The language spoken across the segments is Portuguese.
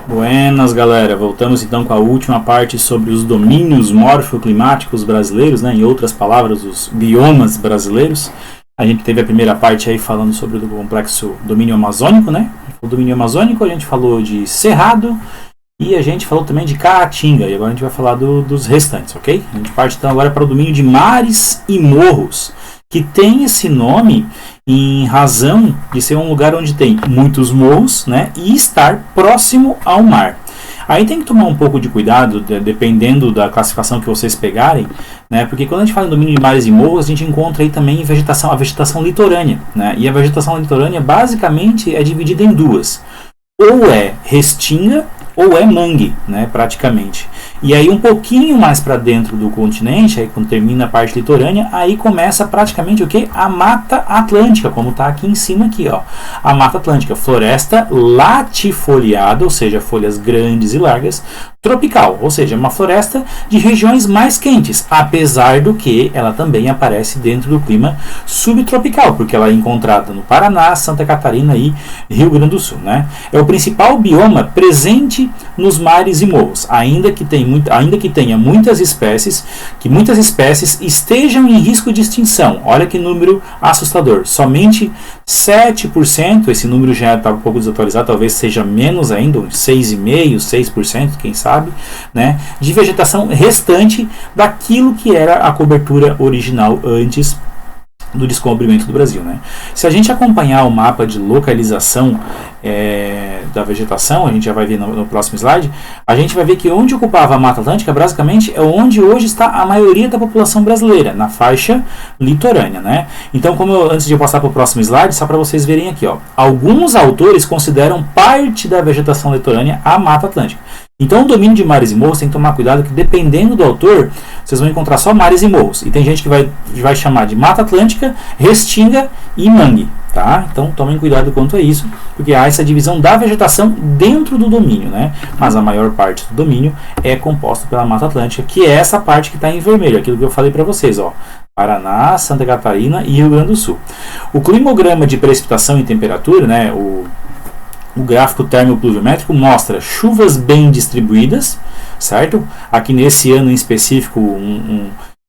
Buenas, galera. Voltamos então com a última parte sobre os domínios morfoclimáticos brasileiros, né? Em outras palavras, os biomas brasileiros. A gente teve a primeira parte aí falando sobre o complexo domínio amazônico, né? O domínio amazônico, a gente falou de Cerrado e a gente falou também de Caatinga. E agora a gente vai falar dos restantes, ok? A gente parte então agora para o domínio de mares e morros, que tem esse nome em razão de ser um lugar onde tem muitos morros, né, e estar próximo ao mar. Aí tem que tomar um pouco de cuidado, dependendo da classificação que vocês pegarem, né, porque quando a gente fala em domínio de mares e morros, a gente encontra aí também a vegetação litorânea, né, e a vegetação litorânea basicamente é dividida em duas, ou é restinga ou é mangue, né, praticamente. E aí um pouquinho mais para dentro do continente, aí quando termina a parte litorânea, aí começa praticamente o que? A Mata Atlântica, como está aqui em cima aqui, ó. A Mata Atlântica, floresta latifoliada, ou seja, folhas grandes e largas, tropical, ou seja, uma floresta de regiões mais quentes, apesar do que ela também aparece dentro do clima subtropical, porque ela é encontrada no Paraná, Santa Catarina e Rio Grande do Sul, né? É o principal bioma presente nos mares e morros, ainda que tenha muitas espécies, que muitas espécies estejam em risco de extinção. Olha que número assustador, somente 7%, esse número já está um pouco desatualizado, talvez seja menos ainda, 6,5%, 6%, quem sabe, né, de vegetação restante daquilo que era a cobertura original antes do descobrimento do Brasil, né? Se a gente acompanhar o mapa de localização da vegetação, a gente já vai ver no próximo slide, a gente vai ver que onde ocupava a Mata Atlântica, basicamente, é onde hoje está a maioria da população brasileira, na faixa litorânea, né? Então, antes de eu passar para o próximo slide, só para vocês verem aqui, ó, alguns autores consideram parte da vegetação litorânea a Mata Atlântica. Então, o domínio de mares e morros tem que tomar cuidado que, dependendo do autor, vocês vão encontrar só mares e morros. E tem gente que vai chamar de Mata Atlântica, Restinga e Mangue. Tá? Então, tomem cuidado quanto a isso, porque há essa divisão da vegetação dentro do domínio, né? Mas a maior parte do domínio é composta pela Mata Atlântica, que é essa parte que está em vermelho, aquilo que eu falei para vocês, ó. Paraná, Santa Catarina e Rio Grande do Sul. O climograma de precipitação e temperatura, né? O gráfico termopluviométrico mostra chuvas bem distribuídas, certo? Aqui nesse ano em específico,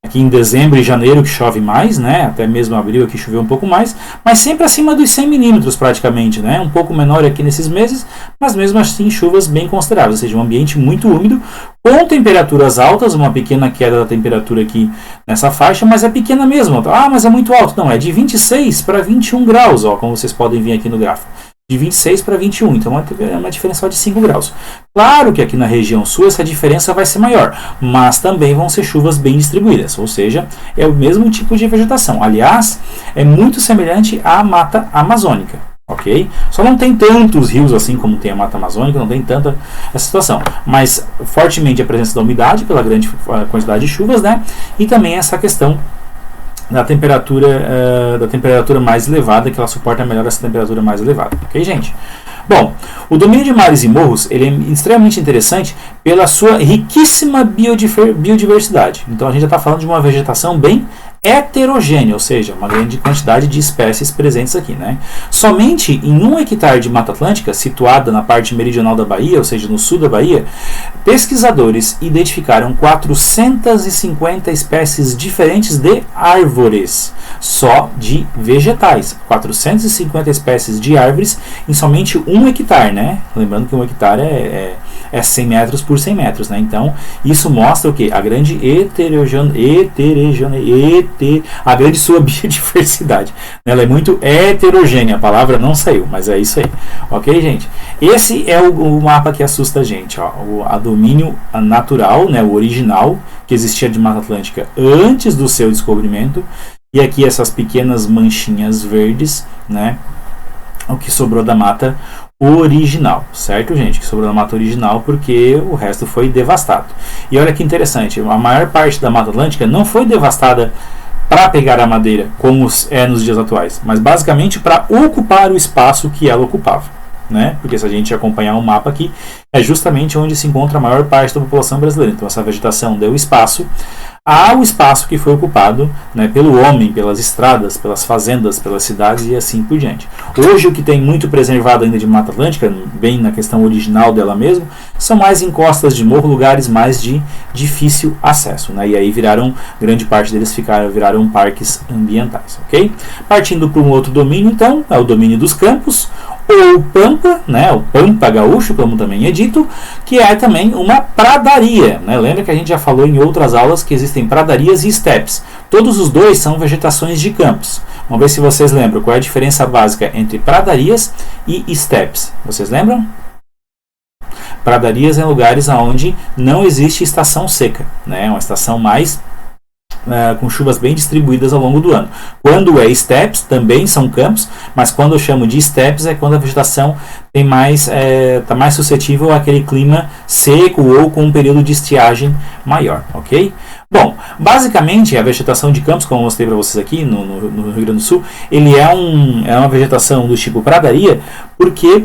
aqui em dezembro e janeiro que chove mais, né? Até mesmo abril aqui choveu um pouco mais, mas sempre acima dos 100 milímetros praticamente, né? Um pouco menor aqui nesses meses, mas mesmo assim chuvas bem consideráveis, ou seja, um ambiente muito úmido, com temperaturas altas, uma pequena queda da temperatura aqui nessa faixa, mas é pequena mesmo. Ah, mas é muito alto. Não, é de 26 para 21 graus, ó, como vocês podem ver aqui no gráfico. De 26 para 21, então é uma diferença de 5 graus. Claro que aqui na região sul essa diferença vai ser maior, mas também vão ser chuvas bem distribuídas, ou seja, é o mesmo tipo de vegetação. Aliás, é muito semelhante à Mata Amazônica, ok? Só não tem tantos rios assim como tem a Mata Amazônica, não tem tanta essa situação, mas fortemente a presença da umidade pela grande quantidade de chuvas, né? E também essa questão da temperatura mais elevada, que ela suporta melhor essa temperatura mais elevada, ok, gente? Bom, o domínio de mares e morros ele é extremamente interessante pela sua riquíssima biodiversidade. Então a gente já está falando de uma vegetação bem heterogênea, ou seja, uma grande quantidade de espécies presentes aqui, né? Somente em 1 hectare de Mata Atlântica, situada na parte meridional da Bahia, ou seja, no sul da Bahia, pesquisadores identificaram 450 espécies diferentes de árvores, só de vegetais. 450 espécies de árvores em somente 1 hectare, né? Lembrando que 1 hectare é 100 metros por 100 metros, né? Então, isso mostra o quê? A grande a grande sua biodiversidade. Ela é muito heterogênea, a palavra não saiu, mas é isso aí. Ok, gente? Esse é o mapa que assusta a gente, ó. O domínio natural, né? O original, que existia de Mata Atlântica antes do seu descobrimento. E aqui essas pequenas manchinhas verdes, né? O que sobrou da mata original, certo, gente? Que sobrou da mata original porque o resto foi devastado. E olha que interessante, a maior parte da Mata Atlântica não foi devastada para pegar a madeira, como é nos dias atuais, mas basicamente para ocupar o espaço que ela ocupava, né? Porque se a gente acompanhar o mapa aqui, é justamente onde se encontra a maior parte da população brasileira. Então essa vegetação deu espaço ao espaço que foi ocupado, né, pelo homem, pelas estradas, pelas fazendas, pelas cidades e assim por diante. Hoje o que tem muito preservado ainda de Mata Atlântica, bem na questão original dela mesmo, são mais encostas de morro, lugares mais de difícil acesso, né, e aí grande parte deles viraram parques ambientais, ok? Partindo para um outro domínio, então, é o domínio dos campos, ou Pampa, né, o Pampa Gaúcho, como também é dito, que é também uma pradaria, né? Lembra que a gente já falou em outras aulas que existem pradarias e estepes. Todos os dois são vegetações de campos. Vamos ver se vocês lembram qual é a diferença básica entre pradarias e estepes. Vocês lembram? Pradarias são lugares onde não existe estação seca, né? Uma estação mais com chuvas bem distribuídas ao longo do ano. Quando é steppes, também são campos, mas quando eu chamo de steppes é quando a vegetação tem está mais suscetível àquele clima seco ou com um período de estiagem maior, ok? Bom, basicamente a vegetação de campos, como eu mostrei para vocês aqui no Rio Grande do Sul, ele é uma vegetação do tipo pradaria, porque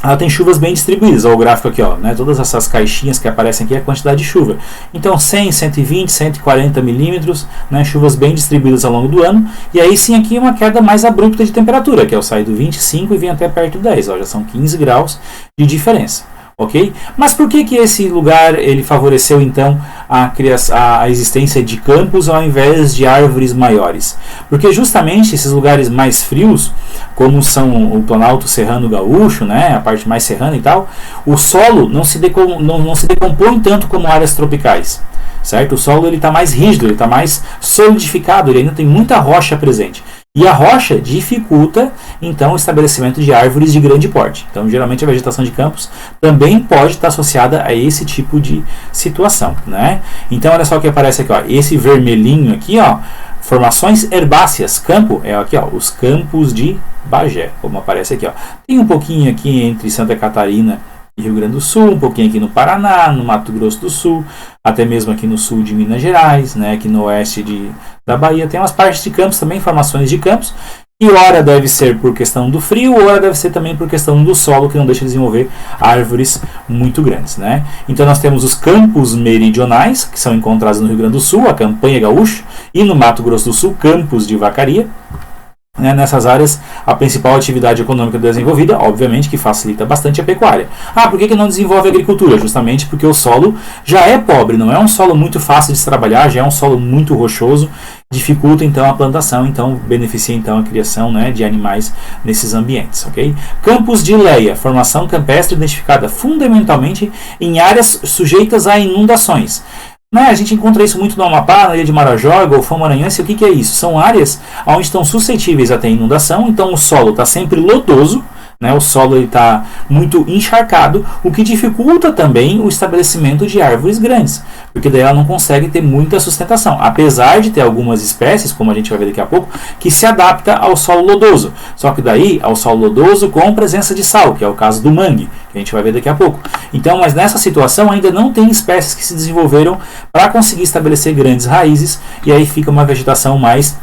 ela tem chuvas bem distribuídas. Olha o gráfico aqui, ó, né? Todas essas caixinhas que aparecem aqui é a quantidade de chuva. Então 100, 120, 140 milímetros, né? Chuvas bem distribuídas ao longo do ano. E aí sim aqui uma queda mais abrupta de temperatura, que é o sair do 25 e vem até perto do 10. Ó, já são 15 graus de diferença. Ok? Mas por que esse lugar ele favoreceu então a existência de campos ao invés de árvores maiores? Porque justamente esses lugares mais frios, como são o Planalto Serrano Gaúcho, né, a parte mais serrana e tal, o solo não se decompõe tanto como áreas tropicais. Certo? O solo está mais rígido, ele está mais solidificado, ele ainda tem muita rocha presente. E a rocha dificulta, então, o estabelecimento de árvores de grande porte. Então, geralmente, a vegetação de campos também pode estar associada a esse tipo de situação, né? Então, olha só o que aparece aqui, ó. Esse vermelhinho aqui, ó, formações herbáceas. Campo é aqui, ó, os campos de Bagé, como aparece aqui, ó. Tem um pouquinho aqui entre Santa Catarina e Rio Grande do Sul, um pouquinho aqui no Paraná, no Mato Grosso do Sul, até mesmo aqui no sul de Minas Gerais, né, aqui no oeste da Bahia. Tem umas partes de campos também, formações de campos, e ora deve ser por questão do frio, ora deve ser também por questão do solo, que não deixa de desenvolver árvores muito grandes, né? Então nós temos os campos meridionais, que são encontrados no Rio Grande do Sul, a Campanha Gaúcha, e no Mato Grosso do Sul, campos de vacaria. Nessas áreas, a principal atividade econômica desenvolvida, obviamente, que facilita bastante a pecuária. Por que não desenvolve a agricultura? Justamente porque o solo já é pobre, não é um solo muito fácil de se trabalhar, já é um solo muito rochoso, dificulta então a plantação, então beneficia então a criação, né, de animais nesses ambientes, ok? Campos de leia, formação campestre identificada fundamentalmente em áreas sujeitas a inundações. A gente encontra isso muito no Amapá, na ilha de Marajó, Golfão Maranhense. O que é isso? São áreas onde estão suscetíveis a ter inundação, então o solo está sempre lodoso, né? O solo está muito encharcado, o que dificulta também o estabelecimento de árvores grandes, porque daí ela não consegue ter muita sustentação, apesar de ter algumas espécies, como a gente vai ver daqui a pouco, que se adapta ao solo lodoso, só que daí ao solo lodoso com presença de sal, que é o caso do mangue, que a gente vai ver daqui a pouco. Então, mas nessa situação ainda não tem espécies que se desenvolveram para conseguir estabelecer grandes raízes, e aí fica uma vegetação mais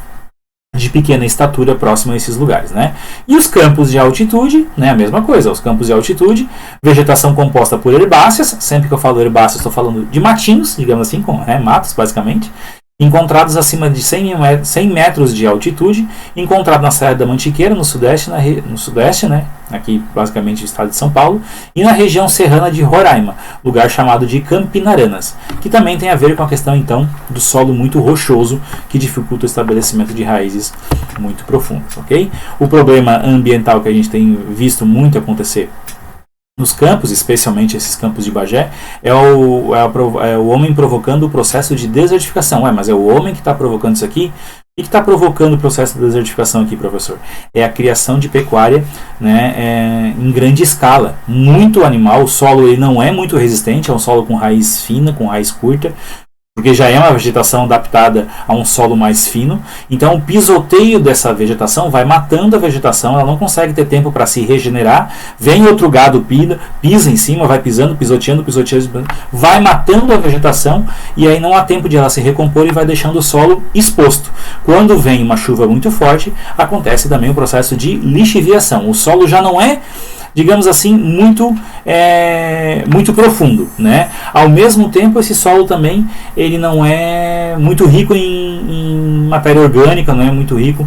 de pequena estatura próxima a esses lugares, né? E os campos de altitude, né, a mesma coisa, os campos de altitude, vegetação composta por herbáceas. Sempre que eu falo herbáceas, estou falando de matinhos, digamos assim, matos basicamente, encontrados acima de 100 metros de altitude, encontrado na Serra da Mantiqueira, no sudeste, né, aqui basicamente no estado de São Paulo, e na região serrana de Roraima, lugar chamado de Campinaranas, que também tem a ver com a questão então do solo muito rochoso, que dificulta o estabelecimento de raízes muito profundas, ok? O problema ambiental que a gente tem visto muito acontecer nos campos, especialmente esses campos de Bagé, é o homem provocando o processo de desertificação. Mas é o homem que está provocando isso aqui? O que está provocando o processo de desertificação aqui, professor? É a criação de pecuária, né, em grande escala. Muito animal, o solo ele não é muito resistente, é um solo com raiz fina, com raiz curta, porque já é uma vegetação adaptada a um solo mais fino. Então o pisoteio dessa vegetação vai matando a vegetação, ela não consegue ter tempo para se regenerar, vem outro gado, pisa em cima, vai pisando, pisoteando, vai matando a vegetação, e aí não há tempo de ela se recompor e vai deixando o solo exposto. Quando vem uma chuva muito forte, acontece também o processo de lixiviação. O solo já não é digamos assim, muito profundo, né? Ao mesmo tempo, esse solo também ele não é muito rico em matéria orgânica, não é muito rico,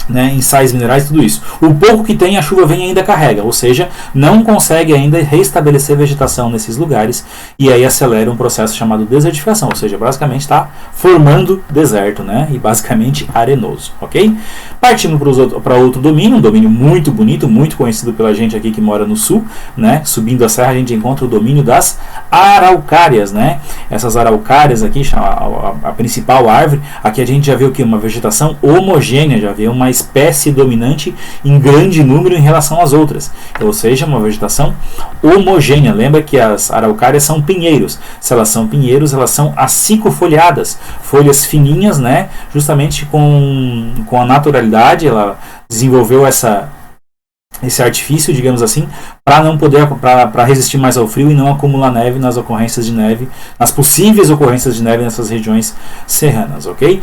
né, em sais minerais, tudo isso. O pouco que tem, a chuva vem e ainda carrega, ou seja, não consegue ainda restabelecer vegetação nesses lugares, e aí acelera um processo chamado desertificação, ou seja, basicamente está formando deserto, né, e basicamente arenoso, ok? Partindo para outro domínio, um domínio muito bonito, muito conhecido pela gente aqui que mora no sul, né, subindo a serra a gente encontra o domínio das araucárias, né, essas araucárias aqui, a principal árvore, aqui a gente já vê o que? Uma vegetação homogênea, já vê uma espécie dominante em grande número em relação às outras, ou seja, uma vegetação homogênea. Lembra que as araucárias são pinheiros. Se elas são pinheiros, elas são acicofolhadas, folhas fininhas, né? Justamente com a naturalidade, ela desenvolveu esse artifício, digamos assim, para não poder para resistir mais ao frio e não acumular neve nas ocorrências de neve, nas possíveis ocorrências de neve nessas regiões serranas, ok?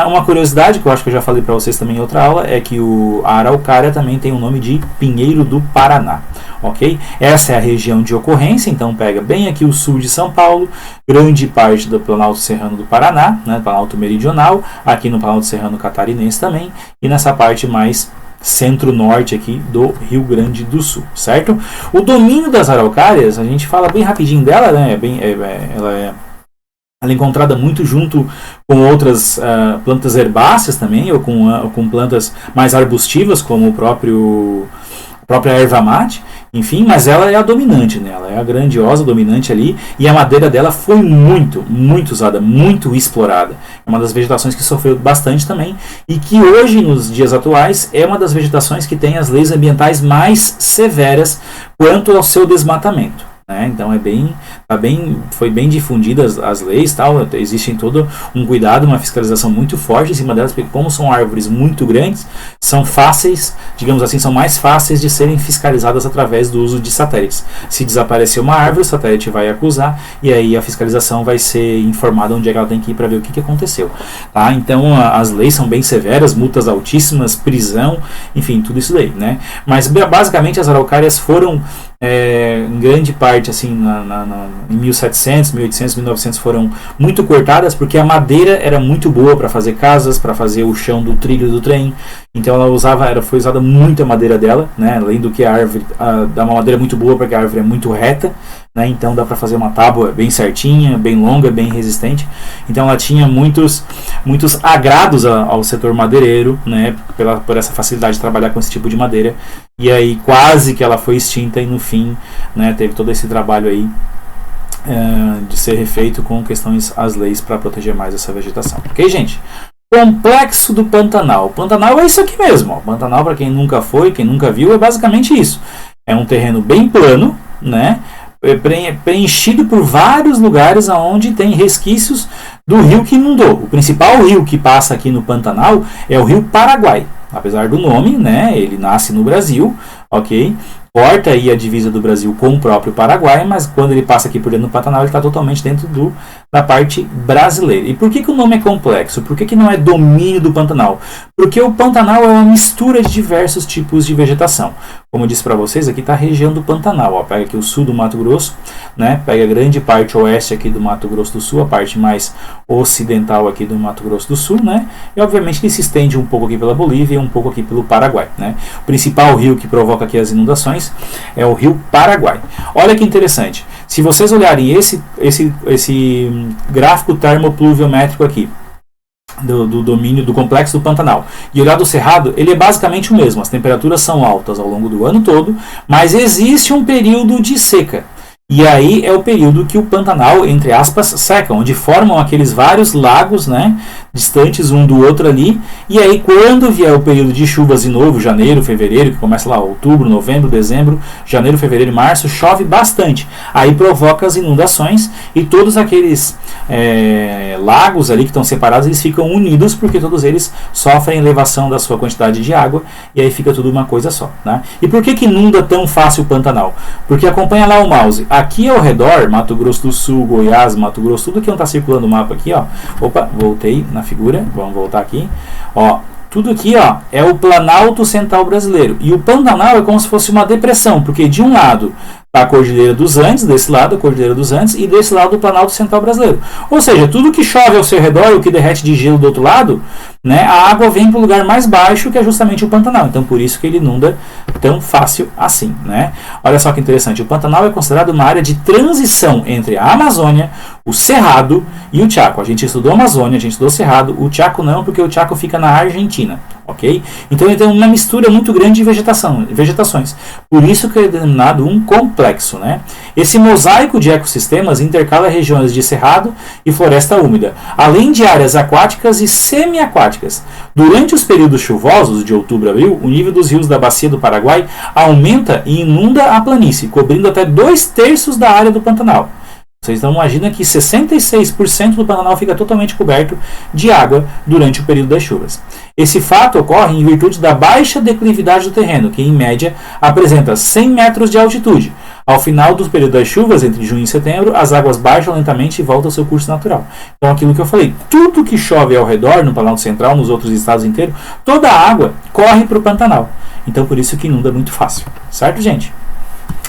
Uma curiosidade que eu acho que eu já falei para vocês também em outra aula é que a araucária também tem o nome de pinheiro do Paraná, ok? Essa é a região de ocorrência, então pega bem aqui o sul de São Paulo, grande parte do Planalto Serrano do Paraná, né, Planalto Meridional, aqui no Planalto Serrano Catarinense também, e nessa parte mais centro-norte aqui do Rio Grande do Sul, certo? O domínio das araucárias, a gente fala bem rapidinho dela, né? Ela é encontrada muito junto com outras plantas herbáceas também, ou com plantas mais arbustivas, como a própria erva mate, enfim, mas ela é a dominante, né? Ela é a grandiosa dominante ali, e a madeira dela foi muito usada, muito explorada. É uma das vegetações que sofreu bastante também, e que hoje, nos dias atuais, é uma das vegetações que tem as leis ambientais mais severas quanto ao seu desmatamento, né? Então foi bem difundidas as leis, tal, existe todo um cuidado, uma fiscalização muito forte em cima delas, porque como são árvores muito grandes, são fáceis, digamos assim, são mais fáceis de serem fiscalizadas através do uso de satélites. Se desaparecer uma árvore, o satélite vai acusar, e aí a fiscalização vai ser informada onde é que ela tem que ir para ver o que aconteceu. Tá? Então as leis são bem severas, multas altíssimas, prisão, enfim, tudo isso daí, né? Mas basicamente as araucárias foram em grande parte assim em 1700, 1800, 1900 foram muito cortadas porque a madeira era muito boa para fazer casas, para fazer o chão do trilho do trem. Então foi usada muita madeira dela, né? Além do que a árvore dá uma madeira muito boa porque a árvore é muito reta, né? Então dá para fazer uma tábua bem certinha, bem longa, bem resistente. Então ela tinha muitos agrados ao setor madeireiro, né? Por essa facilidade de trabalhar com esse tipo de madeira. E aí quase que ela foi extinta e no fim, né, teve todo esse trabalho aí de ser refeito com questões às leis para proteger mais essa vegetação. Ok, gente? Complexo do Pantanal. O Pantanal é isso aqui mesmo. O Pantanal, para quem nunca foi, quem nunca viu, é basicamente isso. É um terreno bem plano, né? Preenchido por vários lugares onde tem resquícios do rio que inundou. O principal rio que passa aqui no Pantanal é o rio Paraguai. Apesar do nome, né? Ele nasce no Brasil, ok? Corta aí a divisa do Brasil com o próprio Paraguai, mas quando ele passa aqui por dentro do Pantanal, ele está totalmente dentro da parte brasileira. E por que o nome é complexo? Por que não é domínio do Pantanal? Porque o Pantanal é uma mistura de diversos tipos de vegetação. Como eu disse para vocês, aqui está a região do Pantanal. Ó, pega aqui o sul do Mato Grosso, né? Pega a grande parte oeste aqui do Mato Grosso do Sul, a parte mais ocidental aqui do Mato Grosso do Sul, né? E obviamente ele se estende um pouco aqui pela Bolívia e um pouco aqui pelo Paraguai, né? O principal rio que provoca aqui as inundações é o rio Paraguai. Olha que interessante. Se vocês olharem esse gráfico termopluviométrico aqui, do domínio do complexo do Pantanal, e olhar do Cerrado, ele é basicamente o mesmo. As temperaturas são altas ao longo do ano todo, mas existe um período de seca. E aí é o período que o Pantanal, entre aspas, seca, onde formam aqueles vários lagos, né, distantes um do outro ali. E aí quando vier o período de chuvas de novo, janeiro, fevereiro, que começa lá outubro, novembro, dezembro, janeiro, fevereiro e março, chove bastante. Aí provoca as inundações e todos aqueles lagos ali que estão separados, eles ficam unidos porque todos eles sofrem elevação da sua quantidade de água e aí fica tudo uma coisa só, né? E por que inunda tão fácil o Pantanal? Porque acompanha lá o mouse. Aqui ao redor, Mato Grosso do Sul, Goiás, Mato Grosso, tudo que não está circulando o mapa aqui, ó. Opa, voltei na figura, vamos voltar aqui. Ó, Tudo aqui, ó, é o Planalto Central brasileiro. E o Pantanal é como se fosse uma depressão, porque de um lado está a Cordilheira dos Andes, desse lado a Cordilheira dos Andes, e desse lado o Planalto Central brasileiro. Ou seja, tudo que chove ao seu redor, o que derrete de gelo do outro lado, né, a água vem para o lugar mais baixo, que é justamente o Pantanal. Então, por isso que ele inunda tão fácil assim, né? Olha só que interessante. O Pantanal é considerado uma área de transição entre a Amazônia, o Cerrado e o Chaco. A gente estudou a Amazônia, a gente estudou o Cerrado. O Chaco não, porque o Chaco fica na Argentina, ok? Então, ele tem uma mistura muito grande de vegetações. Por isso que é denominado um complexo, né? Esse mosaico de ecossistemas intercala regiões de cerrado e floresta úmida, além de áreas aquáticas e semiaquáticas. Durante os períodos chuvosos, de outubro a abril, o nível dos rios da bacia do Paraguai aumenta e inunda a planície, cobrindo até 2/3 da área do Pantanal. Vocês não imaginam que 66% do Pantanal fica totalmente coberto de água durante o período das chuvas. Esse fato ocorre em virtude da baixa declividade do terreno, que em média apresenta 100 metros de altitude. Ao final do período das chuvas, entre junho e setembro, as águas baixam lentamente e voltam ao seu curso natural. Então, aquilo que eu falei, tudo que chove ao redor, no Planalto Central, nos outros estados inteiros, toda a água corre para o Pantanal. Então, por isso que inunda muito fácil. Certo, gente?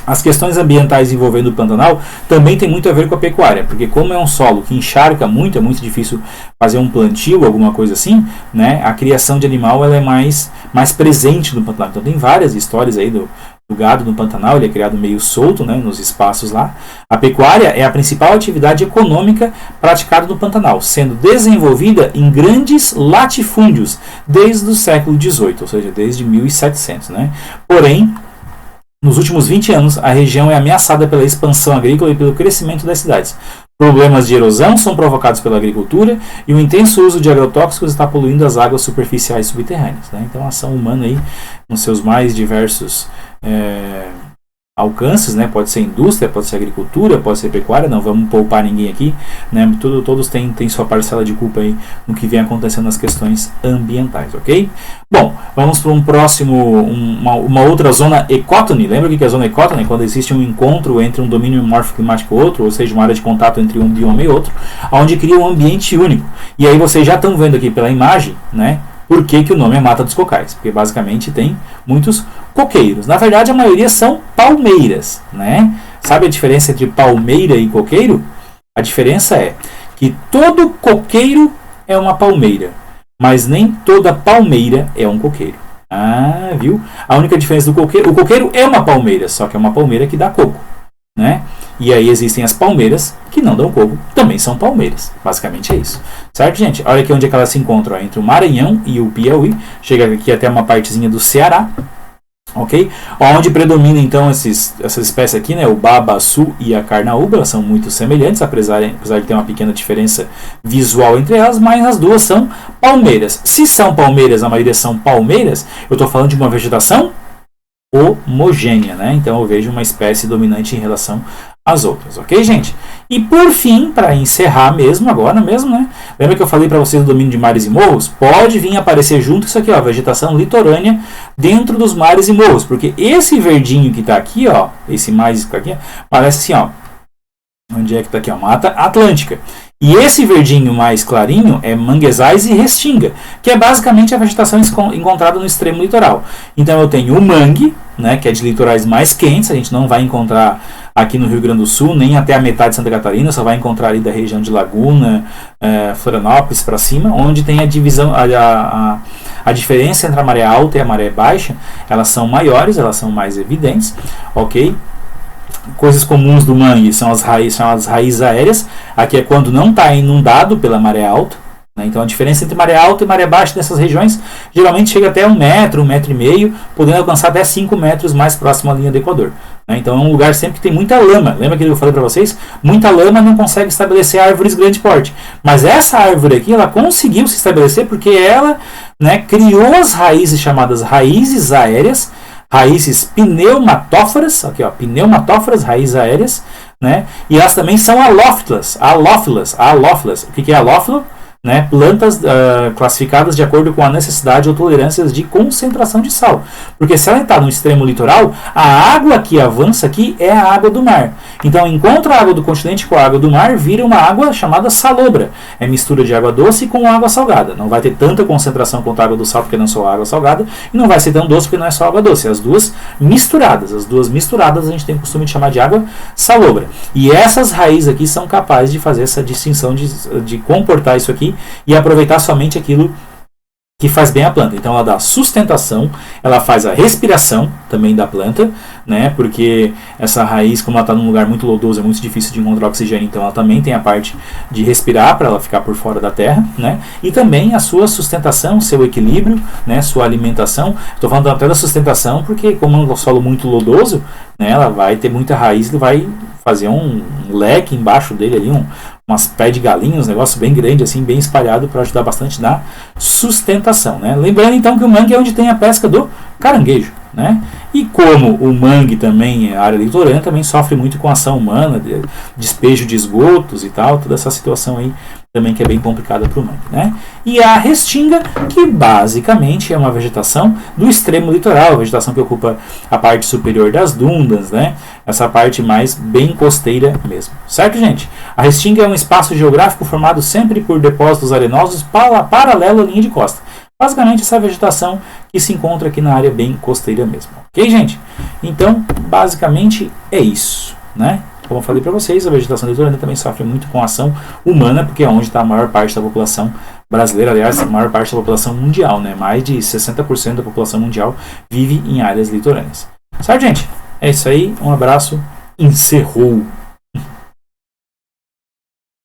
As questões ambientais envolvendo o Pantanal também tem muito a ver com a pecuária, porque como é um solo que encharca muito, é muito difícil fazer um plantio, alguma coisa assim, né? A criação de animal ela é mais presente no Pantanal. Então tem várias histórias aí do gado no Pantanal, ele é criado meio solto, né, nos espaços lá. A pecuária é a principal atividade econômica praticada no Pantanal, sendo desenvolvida em grandes latifúndios desde o século XVIII, ou seja, desde 1700, né? Porém, nos últimos 20 anos, a região é ameaçada pela expansão agrícola e pelo crescimento das cidades. Problemas de erosão são provocados pela agricultura e o intenso uso de agrotóxicos está poluindo as águas superficiais subterrâneas, né? Então, a ação humana aí, nos seus mais diversos alcances, né? Pode ser indústria, pode ser agricultura, pode ser pecuária, não vamos poupar ninguém aqui, né? Todos têm sua parcela de culpa aí no que vem acontecendo nas questões ambientais, ok? Bom, vamos para um próximo, uma outra zona ecótone. Lembra o que é a zona ecótone? Quando existe um encontro entre um domínio morfoclimático e outro, ou seja, uma área de contato entre um bioma e outro, onde cria um ambiente único. E aí vocês já estão vendo aqui pela imagem, né? Por que o nome é Mata dos Cocais? Porque basicamente tem muitos coqueiros. Na verdade, a maioria são palmeiras, né? Sabe a diferença entre palmeira e coqueiro? A diferença é que todo coqueiro é uma palmeira, mas nem toda palmeira é um coqueiro. Ah, viu? A única diferença do coqueiro... O coqueiro é uma palmeira, só que é uma palmeira que dá coco, né? E aí existem as palmeiras que não dão coco, também são palmeiras. Basicamente é isso. Certo, gente? Olha aqui onde é que elas se encontram, ó, entre o Maranhão e o Piauí. Chega aqui até uma partezinha do Ceará. Ok? Onde predomina então essas espécies aqui, né? O babaçu e a carnaúba. Elas são muito semelhantes, apesar de ter uma pequena diferença visual entre elas, mas as duas são palmeiras. Se são palmeiras, a maioria são palmeiras, eu estou falando de uma vegetação homogênea, né? Então eu vejo uma espécie dominante em relação às outras, ok, gente? E por fim, para encerrar mesmo, agora mesmo, né? Lembra que eu falei para vocês do domínio de mares e morros? Pode vir aparecer junto isso aqui, ó, vegetação litorânea dentro dos mares e morros, porque esse verdinho que está aqui, ó, esse mais aqui, parece assim, ó, onde é que está aqui, ó, Mata Atlântica. E esse verdinho mais clarinho é manguezais e restinga, que é basicamente a vegetação encontrada no extremo litoral. Então eu tenho o mangue, né, que é de litorais mais quentes, a gente não vai encontrar aqui no Rio Grande do Sul, nem até a metade de Santa Catarina, só vai encontrar ali da região de Laguna, Florianópolis para cima, onde tem a divisão, a diferença entre a maré alta e a maré baixa, elas são maiores, elas são mais evidentes, ok? Coisas comuns do mangue são as raízes aéreas. Aqui é quando não está inundado pela maré alta, né? Então a diferença entre maré alta e maré baixa nessas regiões geralmente chega até 1 metro, 1,5 metros, podendo alcançar até 5 metros mais próximo à linha do Equador, né? Então é um lugar sempre que tem muita lama. Lembra que eu falei para vocês? Muita lama não consegue estabelecer árvores de grande porte. Mas essa árvore aqui, ela conseguiu se estabelecer porque ela, né, criou as raízes chamadas raízes aéreas, raízes pneumatóforas, aqui ó, pneumatóforas, raízes aéreas, né? E elas também são halófilas. O que é halófilo? né, plantas classificadas de acordo com a necessidade ou tolerâncias de concentração de sal. Porque se ela está no extremo litoral, a água que avança aqui é a água do mar. Então, encontra a água do continente com a água do mar, vira uma água chamada salobra. É mistura de água doce com água salgada. Não vai ter tanta concentração quanto a água do sal, porque não é só água salgada, e não vai ser tão doce, porque não é só água doce. As duas misturadas. As duas misturadas a gente tem o costume de chamar de água salobra. E essas raízes aqui são capazes de fazer essa distinção, de comportar isso aqui e aproveitar somente aquilo que faz bem a planta. Então ela dá sustentação, ela faz a respiração também da planta, né? Porque essa raiz, como ela está num lugar muito lodoso, é muito difícil de encontrar oxigênio, então ela também tem a parte de respirar para ela ficar por fora da terra, né? E também a sua sustentação, seu equilíbrio, né? Sua alimentação. Estou falando até da sustentação porque, como é um solo muito lodoso, né? Ela vai ter muita raiz e vai fazer um leque embaixo dele ali, umas pés de galinha, um negócio bem grande, assim, bem espalhado, para ajudar bastante na sustentação, né? Lembrando então que o mangue é onde tem a pesca do caranguejo, né? E como o mangue também é área litorânea, também sofre muito com a ação humana, despejo de esgotos e tal, toda essa situação aí também que é bem complicada para o mangue, né? E a restinga, que basicamente é uma vegetação do extremo litoral, a vegetação que ocupa a parte superior das dunas, né? Essa parte mais bem costeira mesmo, certo, gente? A restinga é um espaço geográfico formado sempre por depósitos arenosos paralelo à linha de costa. Basicamente essa vegetação que se encontra aqui na área bem costeira mesmo, ok, gente? Então, basicamente é isso, né? Como eu falei para vocês, a vegetação litorânea também sofre muito com a ação humana, porque é onde está a maior parte da população brasileira, aliás, a maior parte da população mundial, né? Mais de 60% da população mundial vive em áreas litorâneas. Certo, gente? É isso aí, um abraço, encerrou!